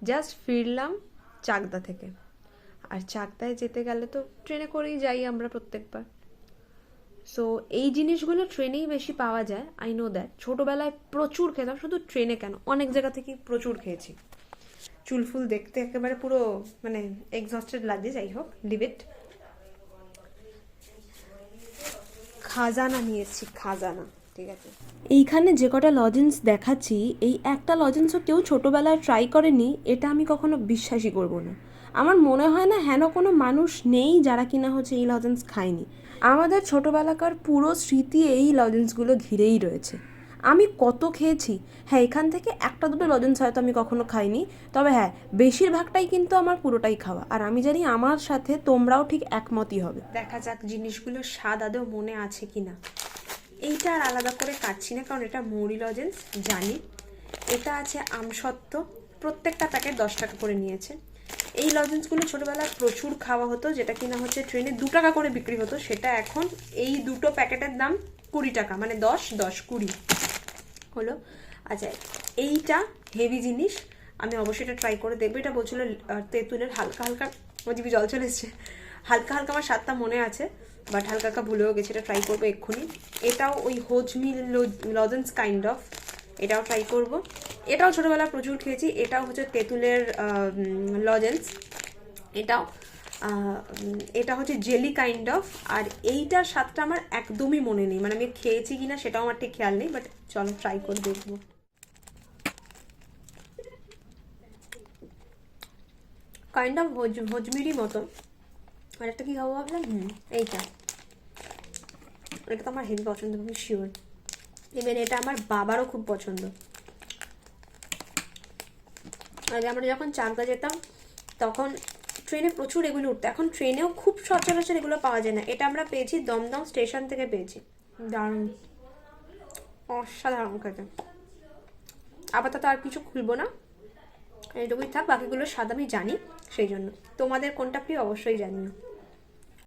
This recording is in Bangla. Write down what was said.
জাস্ট ফিরলাম চাকদা থেকে। আর চাকদায় যেতে গেলে তো ট্রেনে করেই যাই আমরা প্রত্যেকবার। সো এই জিনিসগুলো ট্রেনেই বেশি পাওয়া যায়, আই নো দ্যাট। ছোটোবেলায় প্রচুর খেতাম, শুধু ট্রেনে কেন, অনেক জায়গা থেকেই প্রচুর খেয়েছি। চুলফুল দেখতে একেবারে পুরো মানে এক্সস্টেড লাগে, যাই হোক, লিভ ইট। খাজানা নিয়ে এসেছি, খাজানা, ঠিক আছে। এইখানে যে কটা লজেন্স দেখাচ্ছি, এই একটা লজেন্সও কেউ ছোটোবেলায় ট্রাই করেনি, এটা আমি কখনো বিশ্বাসই করবো না। আমার মনে হয় না হেন কোনো মানুষ নেই যারা কিনা হচ্ছে এই লজেন্স খায়নি। আমাদের ছোটোবেলাকার পুরো স্মৃতি এই লজেন্সগুলো ঘিরেই রয়েছে। আমি কত খেয়েছি। হ্যাঁ, এখান থেকে একটা দুটো লজেন্স হয়তো আমি কখনো খাইনি, তবে হ্যাঁ বেশিরভাগটাই কিন্তু আমার পুরোটাই খাওয়া। আর আমি জানি আমার সাথে তোমরাও ঠিক একমতই হবে। দেখা যাক জিনিসগুলোর স্বাদ আদৌ মনে আছে কি না। এইটা আর আলাদা করে কাটছি না, কারণ এটা মৌরি লজেন্স জানি। এটা আছে আমসত্ত্ব, প্রত্যেকটা প্যাকেট 10 টাকা করে নিয়েছে। এই লজেন্সগুলো ছোটোবেলায় প্রচুর খাওয়া হতো, যেটা কিনা হচ্ছে ট্রেনে 2 টাকা করে বিক্রি হতো, সেটা এখন এই দুটো প্যাকেটের দাম 20 টাকা, মানে 10 10 20 হলো। আচ্ছা, এইটা হেভি জিনিস, আমি অবশ্যই এটা ট্রাই করে দেখবো। এটা বলছিল তেঁতুলের, হালকা হালকা আমার জিভে জল চলে এসছে, হালকা হালকা আমার স্বাদটা মনে আছে, বাট হালকা হালকা ভুলেও গেছি। এটা ট্রাই করবো এক্ষুনি। এটাও ওই হজমি লজেন্স কাইন্ড অফ, এটাও ট্রাই করব। এটাও ছোটোবেলায় প্রচুর খেয়েছি। এটাও হচ্ছে তেঁতুলের লজেন্স, এটাও এটা হচ্ছে জেলি কাইন্ড অফ। আর এইটার স্বাদটা আমার একদমই মনে নেই, মানে আমি খেয়েছি কিনা সেটাও আমার ঠিক খেয়াল নেই, বাট চলো ট্রাই করে দেখবো। কাইন্ড অফ হজমিরই মতো। আর একটা কি খাবো ভাবলাম, এইটা, এটা তো আমার হেভি পছন্দ, আমি শিওর। ইভেন এটা আমার বাবারও খুব পছন্দ। আগে আমরা যখন চাকদা যেতাম তখন ট্রেনে প্রচুর এগুলো উঠতো, এখন ট্রেনেও খুব সচরাচর এগুলো পাওয়া যায় না। এটা আমরা পেয়েছি দমদম স্টেশন থেকে পেয়েছি। দারুণ, অসাধারণ খেতে। আপাতত আর কিছু খুলবো না, এইটুকুই থাক। বাকিগুলোর স্বাদ আমি জানি, সেই জন্য। তোমাদের কোনটা প্রিয় অবশ্যই জানিও।